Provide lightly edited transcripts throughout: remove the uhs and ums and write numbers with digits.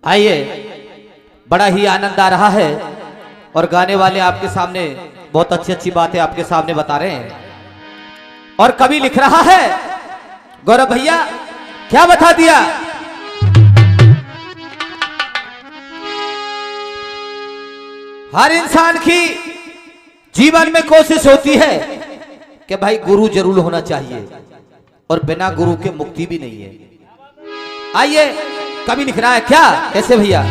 आइए, बड़ा ही आनंद आ रहा है और गाने वाले आपके सामने बहुत अच्छी अच्छी बातें आपके सामने बता रहे हैं। और कवि लिख रहा है, गौरव भैया क्या बता दिया, हर इंसान की जीवन में कोशिश होती है कि भाई गुरु जरूर होना चाहिए और बिना गुरु के मुक्ति भी नहीं है। आइए, कवि लिख रहा है क्या, कैसे भैया,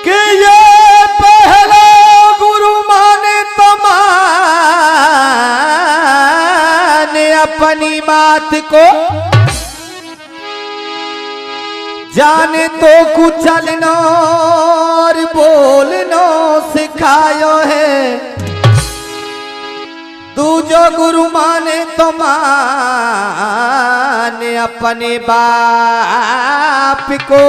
कि ये पहला गुरु माने तो माने अपनी बात को, जाने तो कुछ चलना और बोलना सिखायो है। तू जो गुरु माने तो माने अपने बाप को,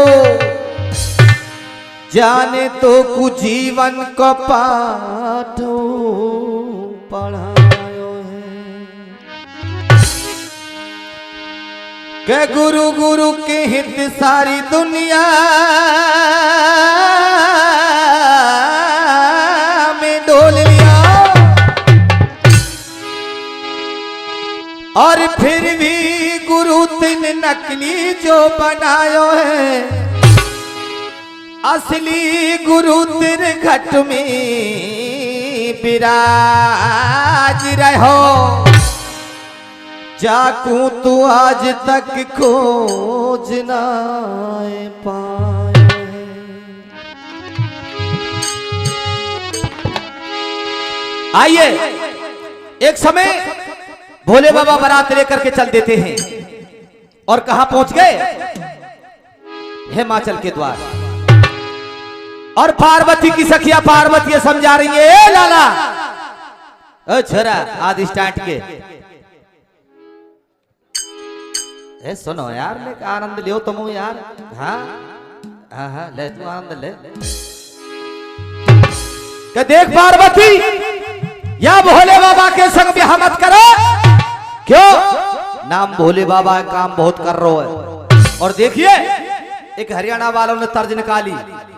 जाने तो कुछ जीवन को पाठ पढ़ायो है। के गुरु गुरु के हित सारी दुनिया में डोल लिया, और फिर भी गुरु तीन नकली जो बनायो है, असली गुरु तेरे घट में विराज रहो। जाकू तू आज तक खोज ना पाए। आइए, एक समय भोले बाबा बारात लेकर के चल देते हैं और कहां पहुंच गए, हिमाचल के द्वार। और पार्वती की सखिया पार्वती समझा रही है, ए लाला ओ छोरा आदि स्टार्ट के, ए सुनो यार, ले आनंद लियो तुम यार। हाँ हाँ हाँ, ले तू आनंद ले। कि देख पार्वती, या भोले बाबा के संग ब्याह मत करो। क्यों? नाम भोले बाबा काम बहुत कर रहा है। और देखिए, एक हरियाणा वालों ने तर्ज निकाली,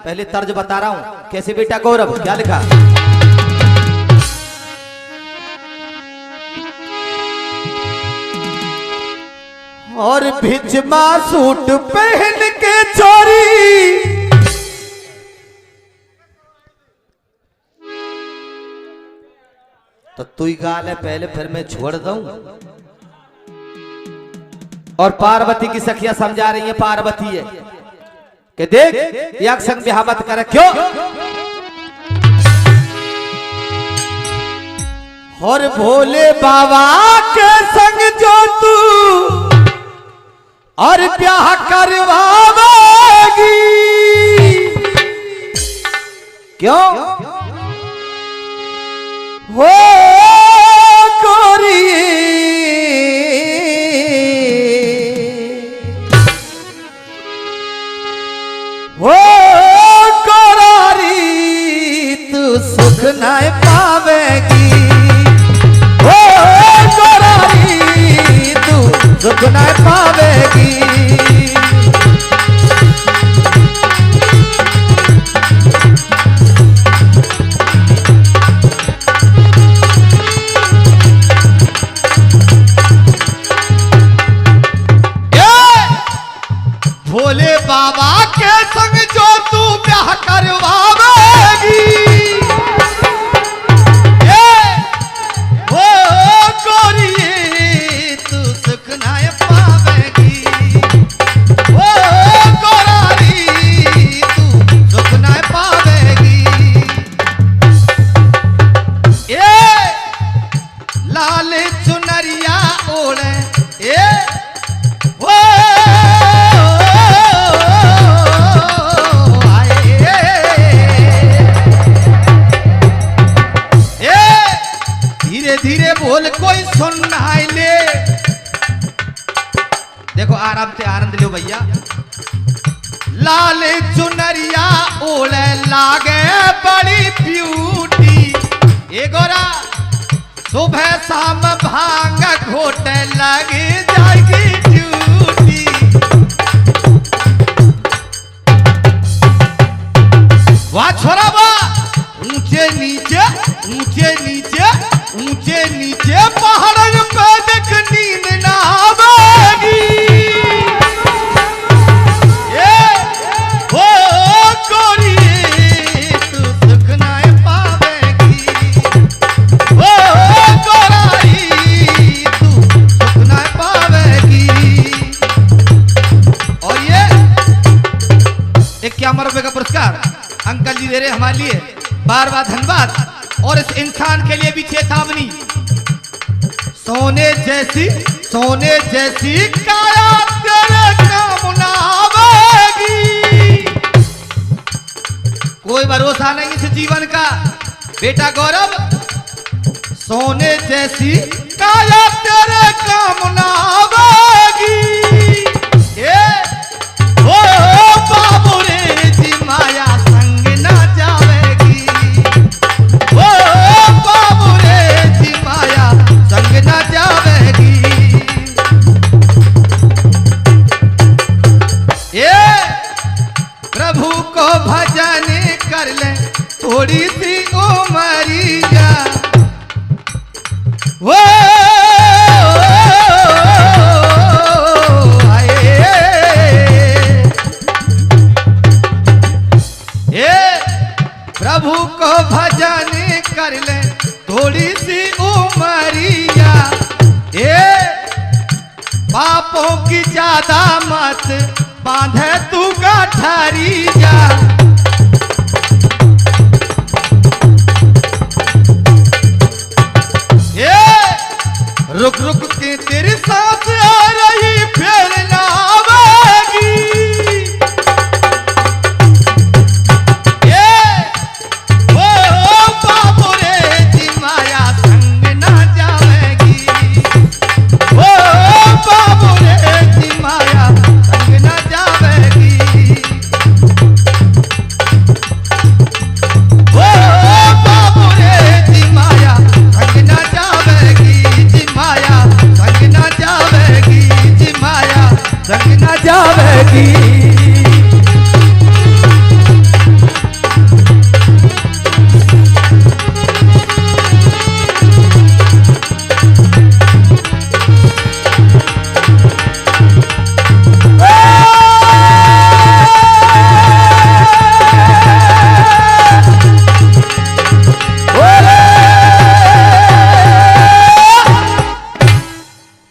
पहले तर्ज बता रहा हूं कैसे बेटा गौरव, क्या लिखा, और भिजमा सूट पहन के चोरी, तो तू ही गा ले पहले, फिर मैं छोड़ दूं। और पार्वती की सखिया समझा रही है, पार्वती है कि देख एक संग ब्याह मत करे। क्यों? और भोले बाबा के संग जो तू और ब्याह करवावेगी, क्यों? वो गोरी वो गोरारी तू सुख न पावेगी, वो गोरारी तू सुख न पावेगी। भोले बाबा के संग जो तू ब्याह करवावेगी, वो गोरी तू सुख न पावेगी, वो गोरारी तू सुख न पावेगी। ये लाल चुनरिया ओढ़े, वो लाल चुनरिया ओढ़े लागे बड़ी ब्यूटी। ए गोरा सुबह शाम भांग घोटे लगी जाएगी ड्यूटी। वाह छोरा वाह, ऊंचे नीचे ऊंचे नीचे ऊंचे नीचे पहाड़ों पे देख नींद ना आवेगी। ये ओ गोरी तू सुख ना पावेगी। ओ गोराई तू सुख ना पावेगी। और ये एक 51 रुपए का पुरस्कार अंकल जी दे रहे हमारे लिए, बार बार धन्यवाद। और इस इंसान के लिए भी चेतावनी, सोने जैसी काया तेरे काम ना आवेगी। कोई भरोसा नहीं इस जीवन का बेटा गौरव, सोने जैसी काया तेरे काम ना आवेगी। ए ओ बाबू रे जी माया संग ना जावेगी। ओ बाबू रे जी माया संग ना जावेगी। ये प्रभु को भजन कर ले थोड़ी सी उमरिया। वो प्रभु को भजन कर ले थोड़ी सी उमरिया। ये पापों की ज्यादा मत बांधे तू गठरिया। ये रुक रुक के तेरी सांस आ रही फिर ना आवेगी।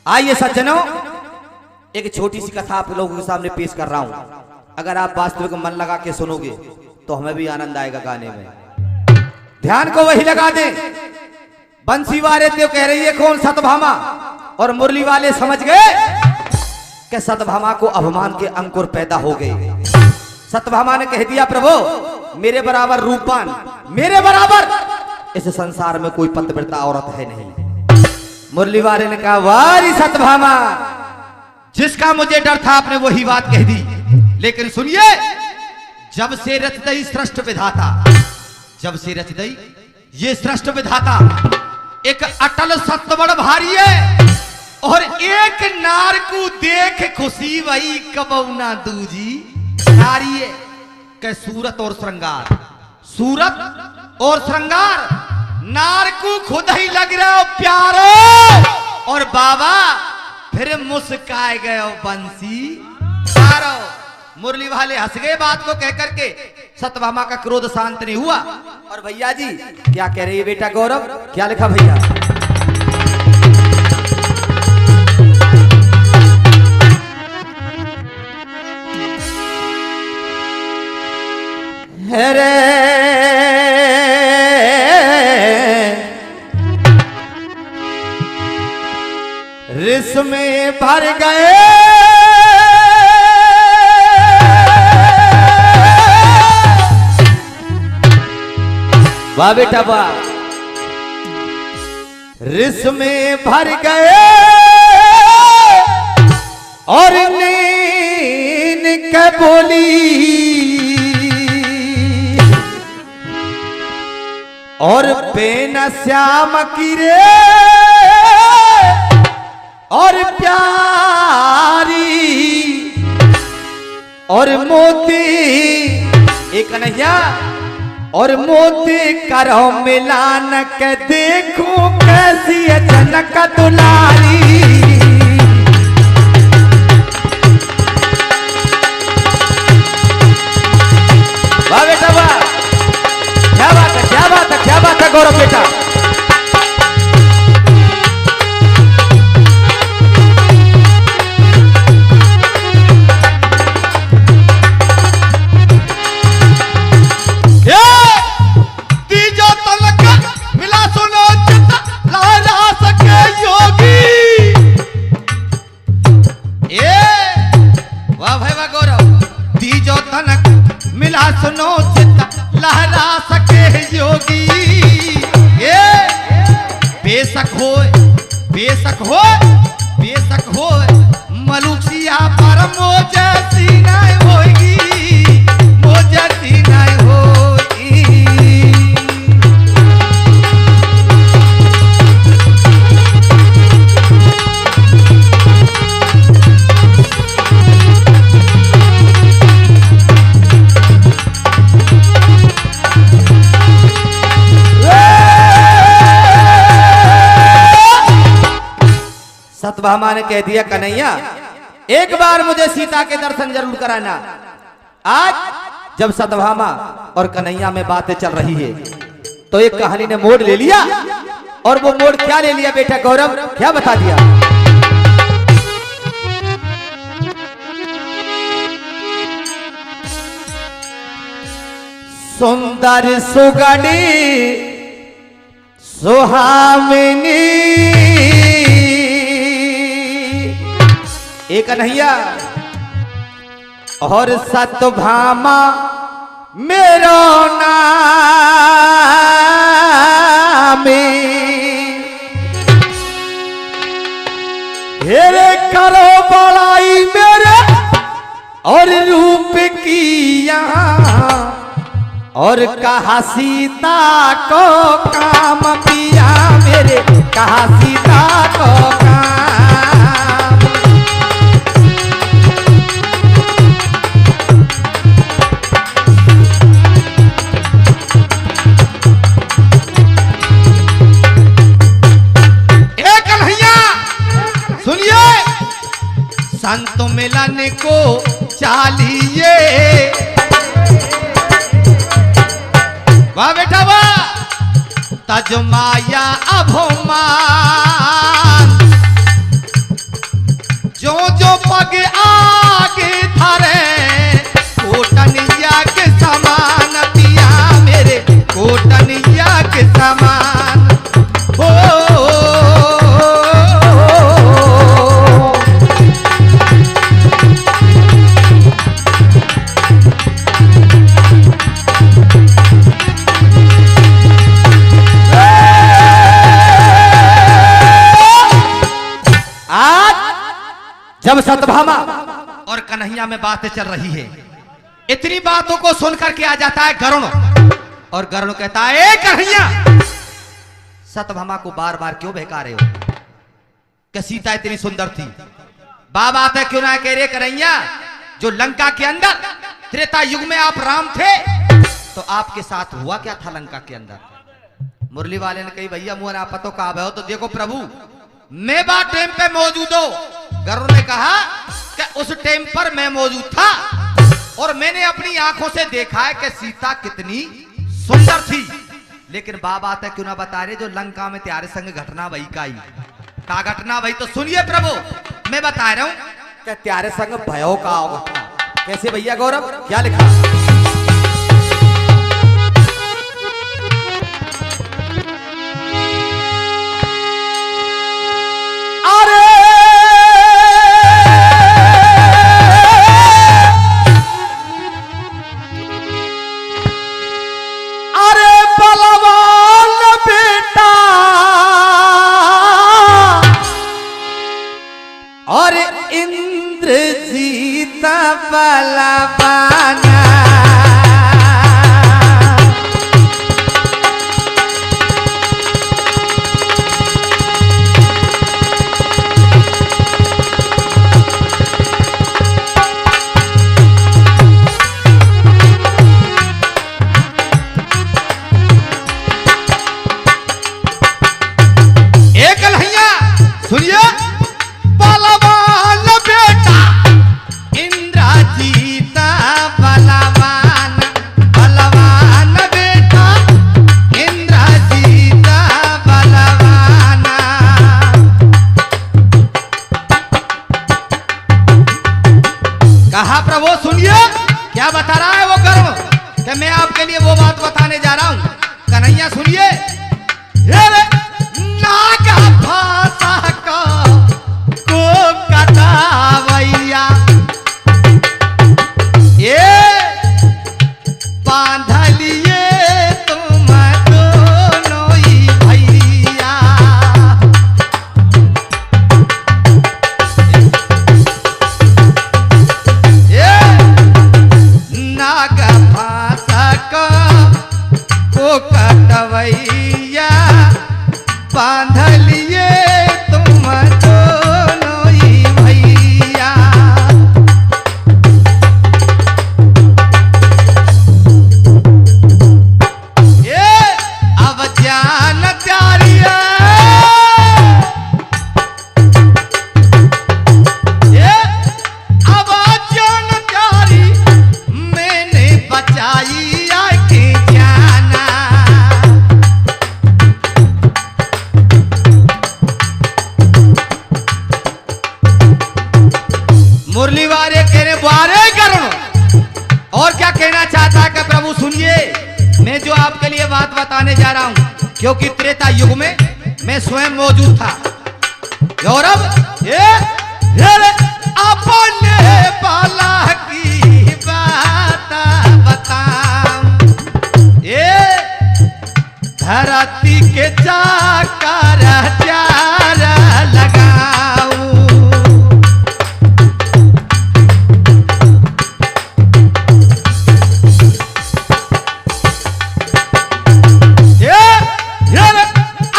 आइए सज्जनों, एक छोटी सी कथा आप लोगों के सामने पेश कर रहा हूं। अगर आप वास्तविक मन लगा के सुनोगे तो हमें भी आनंद आएगा गाने में। ध्यान को वही लगा दे। बंसी वाले तो कह रही है कौन सतभामा, और मुरली वाले समझ गए कि सतभामा को अभिमान के अंकुर पैदा हो गए। सतभामा ने कह दिया प्रभु मेरे बराबर रूपवान, मेरे बराबर इस संसार में कोई पतिव्रता औरत है नहीं। मुरली वाले ने कहा वारी सतभामा, जिसका मुझे डर था आपने वही बात कह दी। लेकिन सुनिए, जब से रच दई सृष्ट विधाता, जब से रच दई ये सृष्ट विधाता, एक अटल सत्य बड़ भारी है। और एक नार को देख खुशी वही कबौना दूजी नारी है। के सूरत और श्रृंगार, सूरत और श्रृंगार, नार को खुद ही लग रहा हो प्यारो। और बाबा फिर मुस्काए गए बंसी प्यारो। मुरली वाले हंस गए बात को कह करके। सतभामा का क्रोध शांत नहीं हुआ। और भैया जी क्या कह रही है बेटा गौरव, क्या लिखा भैया? अरे रिस में भर गए वाह बेटा वाह, रिस में भर गए और नींद के बोली और पेन श्याम की रे और प्यारी और मोती एक कन्हैया और मोती करो मिलान के देखो कैसी है जनक दुलारी। वाह बेटा वाह, क्या बात है, क्या बात है, क्या बात है गौरव बेटा। मिला सुनो चित लहरा सके योगी। ये बेशक हो मलुकिया पर मोजसी नहीं होगी, मोजसी नहीं होगी। सत्यभामा ने कह दिया कन्हैया एक बार मुझे सीता के दर्शन जरूर कराना। आज जब सत्यभामा और कन्हैया में बातें चल रही है तो एक कहानी ने मोड़ ले लिया। और वो मोड़ क्या ले लिया बेटा गौरव, क्या बता दिया। सुंदर सुगड़ी सुहामिनी एक कन्हैया और सत्यभामा मेरो नाम हेरे करो बड़ाई मेरे और रूप की यहाँ और कहा सीता को काम पिया मेरे, कहा सीता को काम। संत मिलन को चालिए, वाह बेटा वाह, तज माया अभोमान जो जो पग आगे धरे कोटनिया के समान पिया मेरे, कोटनिया के समान हो। जब सत्यभामा और कन्हैया में बातें चल रही है, इतनी बातों को सुनकर के आ जाता है गरुण और गरुण कहता है ए कन्हैया, सत्यभामा को बार बार क्यों बहका रहे हो कि सीता इतनी सुंदर थी। बात है क्यों ना कह रहे कन्हैया, जो लंका के अंदर त्रेता युग में आप राम थे तो आपके साथ हुआ क्या था लंका के अंदर। मुरली वाले ने कही भैया मुझे आप पतो कहा हो तो देखो प्रभु मैं बात टाइम पे मौजूद हो। गरुड़ ने कहा कि उस टाइम पर मैं मौजूद था और मैंने अपनी आंखों से देखा है कि सीता कितनी सुंदर थी। लेकिन बात है क्यों ना बता रहे जो लंका में त्यारे संग घटना वही का घटना वही तो सुनिए प्रभु मैं बता रहा हूं कि त्यारे संग भयो का होगा। कैसे भैया गौरव, क्या लिखा। और इंद्रजीत बला क्या बता रहा है वो कर्म कि मैं आपके लिए वो बात बताने जा रहा हूं। कन्हैया सुनिए, नागा भाषा को कटावैया ये बांधलिए तुम दोनों ही भैया। ये नागा भाषा को कटवैया बांधलिए तुम दोनों ही भैया। ये अब जान त्यारी ये अब जान त्यारी मैंने बचाई आके जाना। मुरली वारे कहने बारे करो और क्या कहना चाहता है कि प्रभु सुनिए, मैं जो आपके लिए बात बताने जा रहा हूं क्योंकि त्रेता युग में मैं स्वयं मौजूद था। गौरव ये अपने बाला की बात बताऊं, ये धरती के चाकर चार लगाऊं।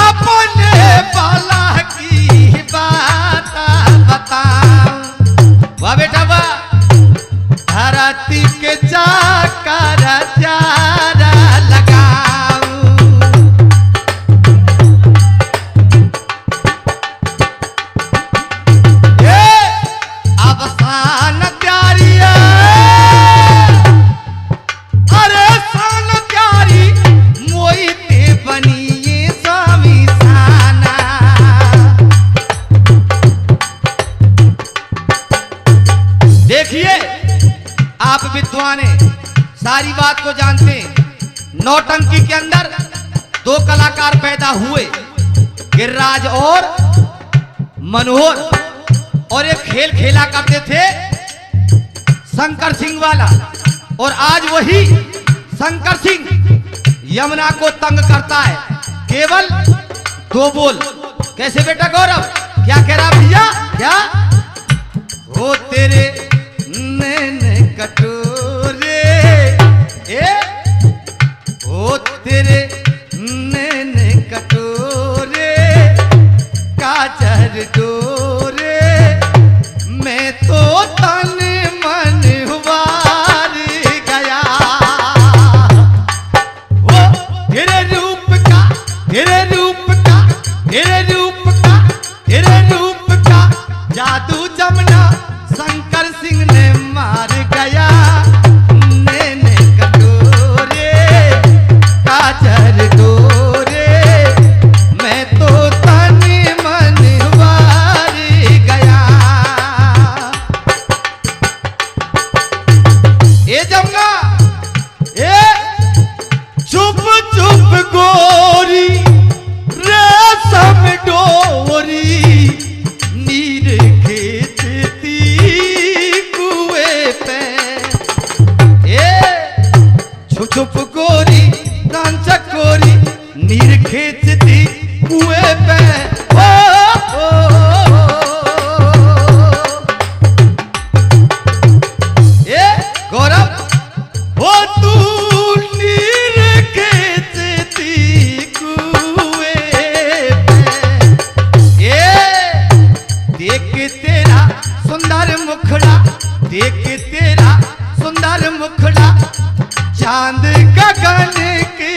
अपने बाला की बात बताऊं, वाह बेटा वाह, धरती के चाकर चार लगाऊं। ये अवसान प्यारी अरे सान प्यारी मोहिते बनिए स्वामी साना। देखिए आप विद्वान हैं, सारी बात को जानते हैं। नौटंकी के अंदर दो कलाकार पैदा हुए, गिरिराज और मनोहर, और एक खेल खेला करते थे शंकर सिंह वाला। और आज वही शंकर सिंह यमुना को तंग करता है, केवल दो बोल। कैसे बेटा गौरव, क्या कह रहा भैया, क्या हो तेरे नैन कटोरे, ओ तेरे नैन कटोरे काजर डोरे, मैं तो तन मन वार गया। ओ तेरे रूप का तेरे रूप का तेरे रूप का तेरे रूप का जादू जमुना शंकर सिंह ने मार गया। नैने कटोरे काजर डोरे, मैं तो तन मन वार गया। ए जमुना ए चुप चुप गोरी रेशम डोरी, नीर खींचती कुएं पे। छुप छुप गोरी रांचक गोरी, नीर खींचती कुएं पे। गौरव हो तू नीर खींचती कुएं पे। देख तेरा सुंदर मुखड़ा, देख तेरा सुंदर मुखड़ा, चांद गगन के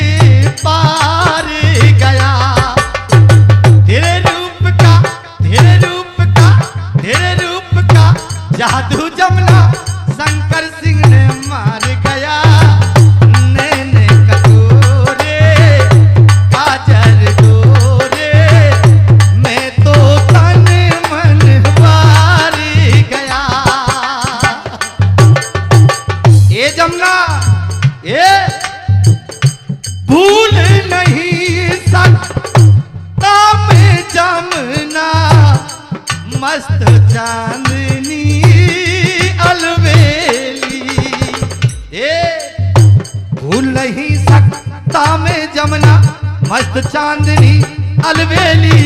पार गया। तेरे रूप का तेरे रूप का तेरे रूप का जादू जमुना शंकर सिंह ने मार गया। नैने कटोरे काजर डोरे, मैं तो तन मन वार गया। ये जमुना ये भूल नहीं सकता मैं जमुना मस्त चांदनी अलवेली ये भूल नहीं सकता मैं जमुना मस्त चांदनी अलवेली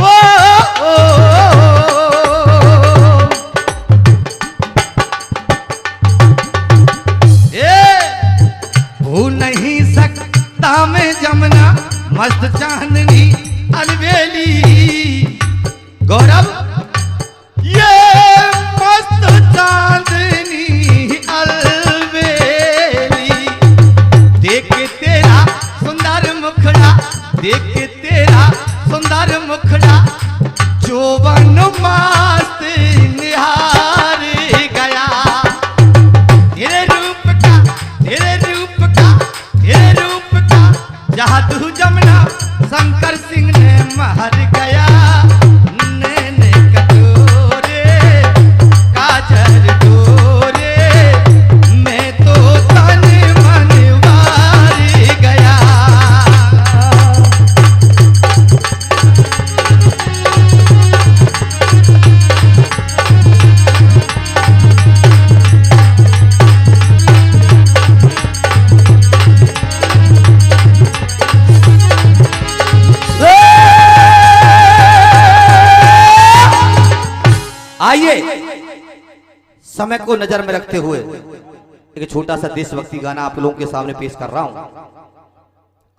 ओ, ओ, भूल नहीं सकता मैं जमुना मस्त चांदनी अलवेली गौरव ये मस्त चांदनी अलवेली देख के तेरा सुंदर मुखड़ा देख के तेरा सुंदर मुखड़ा जोवन मस्त निहार गया तेरे रूप का तेरे रूप का तेरे रूप का जादू जमुना शंकर सिंह ने महर गया नैने कटोरे काजल गोरे मैं तो तन मन वार गया आइए समय को नजर में रखते हुए एक छोटा सा देशभक्ति गाना आप लोगों के सामने पेश कर रहा हूं।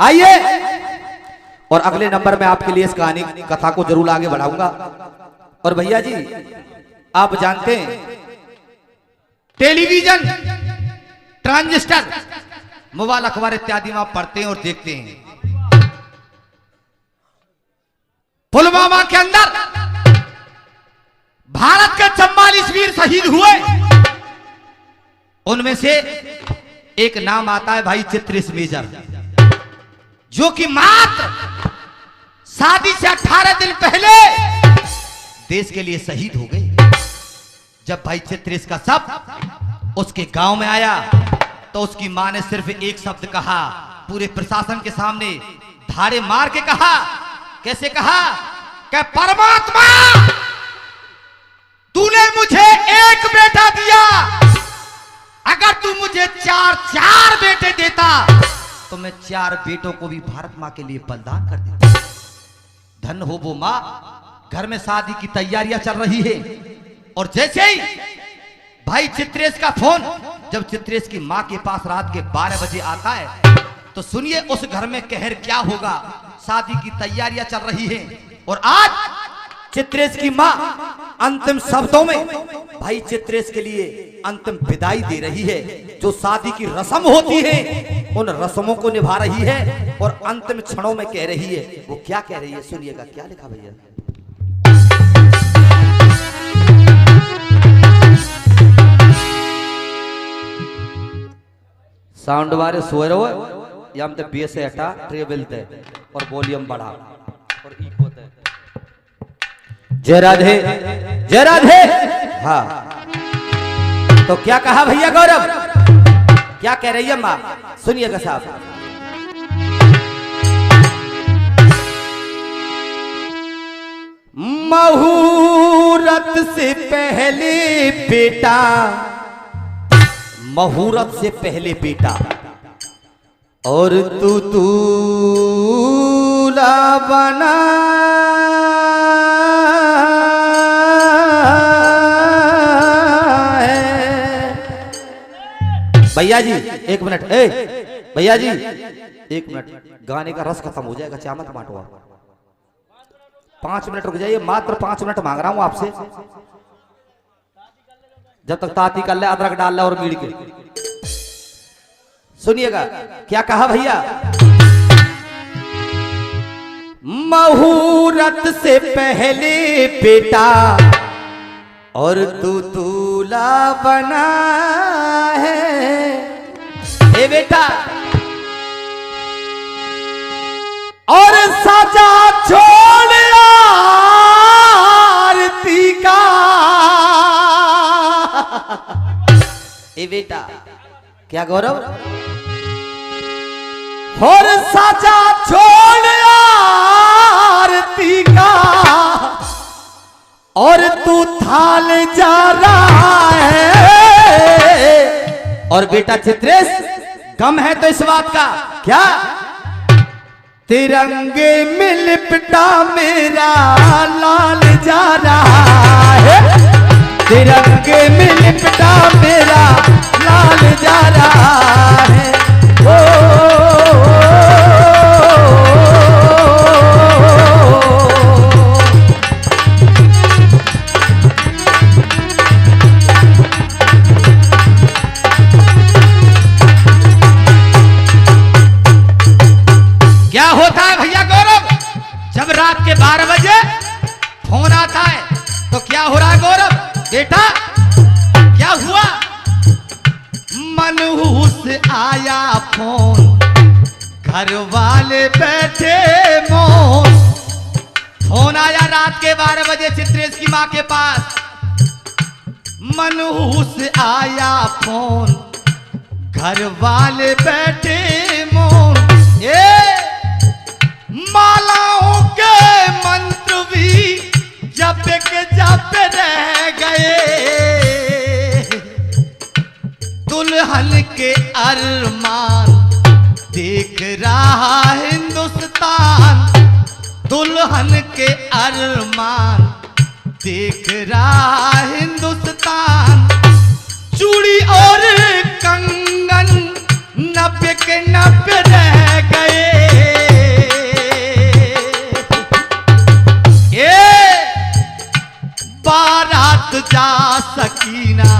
आइए और अगले नंबर में आपके लिए इस कहानी कथा को जरूर आगे बढ़ाऊंगा। और भैया जी आप जानते हैं टेलीविजन ट्रांजिस्टर मोबाइल अखबार इत्यादि में आप पढ़ते हैं और देखते हैं पुलवामा के अंदर भारत के 44 वीर शहीद हुए उनमें से एक नाम आता है भाई चित्रेश मेजर जो कि मात्र शादी से 18 दिन पहले देश के लिए शहीद हो गए। जब भाई चित्रेश का शव उसके गांव में आया तो उसकी मां ने सिर्फ एक शब्द कहा, पूरे प्रशासन के सामने धाड़े मार के कहा, कैसे कहा कि परमात्मा तूने मुझे एक बेटा दिया, अगर तू मुझे 4 बेटे देता तो मैं 4 बेटों को भी भारत मां के लिए बलिदान कर देता। धन हो वो मां। घर में शादी की तैयारियां चल रही है और जैसे ही भाई चित्रेश का फोन जब चित्रेश की मां के पास रात के 12 बजे आता है तो सुनिए उस घर में कहर क्या होगा। शादी की तैयारियां चल रही है और आज चित्रेश की मां अंतिम शब्दों में भाई चित्रेश के लिए अंतिम विदाई दे रही है। जो शादी की रस्म होती है उन रस्मों को निभा रही है और अंतिम क्षणों में कह रही है। वो क्या कह रही है सुनिएगा। क्या लिखा भैया? साउंड वाले सोए रहो या हम बेस हटा ट्रेबल थे और वॉल्यूम बढ़ा और इको थे। जय राधे जय राधे। हाँ तो क्या कहा भैया गौरव? क्या कह रही है मां? सुनिएगा साहब। मुहूर्त से पहले बेटा, मुहूर्त से पहले बेटा और तू दूल्हा बना भैया जी। एक मिनट भैया जी 1 मिनट, गाने का रस खत्म हो जाएगा। चामत बांटो आप 5 मिनट रुक जाइए, मात्र 5 मिनट मांग रहा हूं आपसे। जब तक ताती कर ले, अदरक डाल ले और मीड़ के सुनिएगा। क्या कहा भैया? मुहूर्त से पहले बेटा और तू दूल्हा बना है। ए बेटा और सजा छोड़ आरती का ए बेटा क्या गौरव और साचा छोड़ आरती का और तू थाल जा रहा है। और बेटा चित्रेश गम है तो इस बात का क्या तिरंगे में लिपटा मेरा लाल जा रहा है। तिरंगे में लिपटा मेरा लाल जा रहा है। क्या होता है भैया गौरव जब रात के 12 बजे फोन आता है तो क्या हो रहा है गौरव बेटा क्या हुआ मनहूस आया फोन घर वाले बैठे मौन फोन आया रात के 12 बजे चित्रेश की मां के पास मनहूस आया फोन घर वाले बैठे मौन मालाओं के मंत्र भी जप के जप रह गए दुल्हन के अरमान देख रहा हिंदुस्तान दुल्हन के अरमान देख रहा हिंदुस्तान चूड़ी और कंगन नब्बे के नब्बे रह गए बारात जा सकीना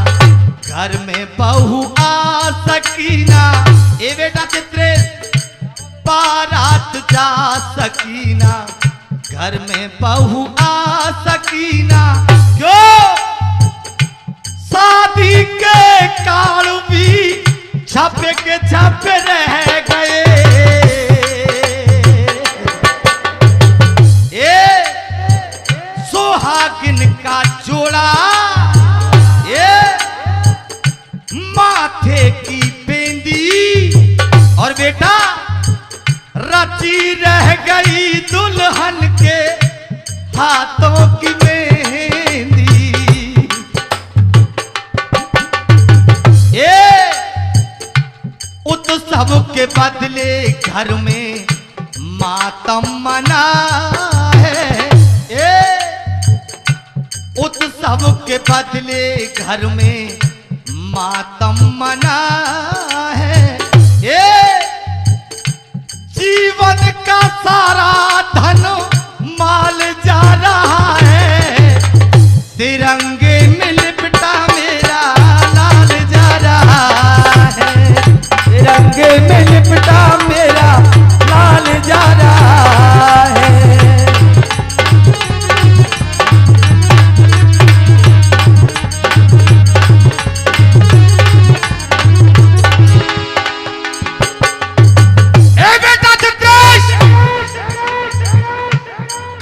घर में बहू आ सकीना ए बेटा चित्रेश बारात जा सकीना घर में बहू आ सकीना क्यों शादी के कार्ड भी छपे के छपे रह गए सुहागिन का जोड़ा माथे की बेंदी और बेटा रची रह गई दुल्हन के हाथों की मेहंदी उत्सव के बदले घर में मातम मना है उत्सव के बदले घर में मातम मना है जीवन का सारा धन माल जा रहा है तिरंगे में लिपटा मेरा लाल जा रहा है तिरंगे में लिपटा मेरा लाल जा रहा है।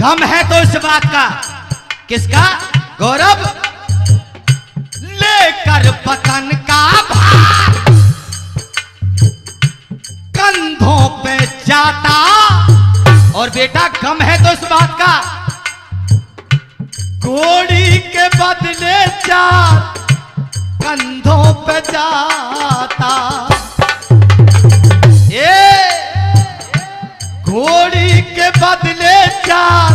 गम है तो इस बात का किसका गौरव लेकर वतन का भार कंधों पे जाता और बेटा गम है तो इस बात का घोड़ी के बदले चार कंधों पे जाता घोड़ी के बदले चार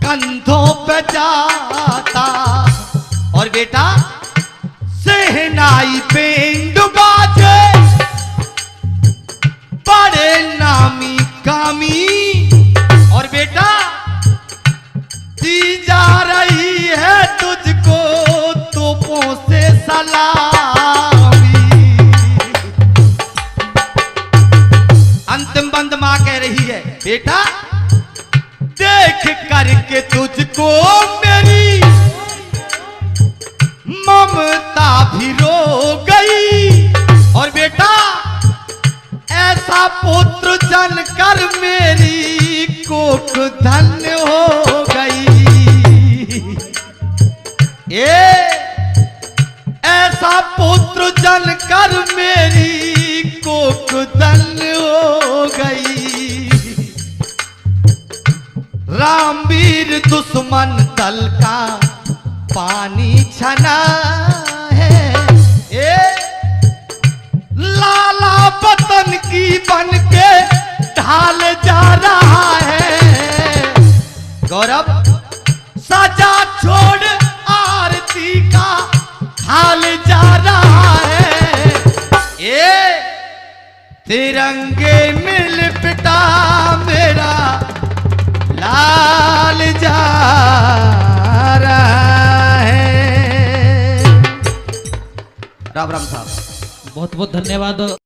कंधों पे जाता और बेटा सहनाई पेंड बाजे बड़े नामी कामी और बेटा दी जा रही है तुझको तोपों से सलामी अंतिम बंद मां कह रही है बेटा देख करके तुझको मेरी ममता भी रो गई और बेटा ऐसा पुत्र जनकर मेरी कोख धन्य हो गई ऐसा पुत्र शत्रु जन कर मेरी कोकदन हो गई। रामवीर दुश्मन दल का पानी छना है। ए लाला वतन की बन के ढाल जा रहा है। गौरव सजा छोड़ आरती का हाल जा रहा है। ए तिरंगे में लिपटा मेरा लाल जा रहा है। राम राम साहब, बहुत बहुत धन्यवाद।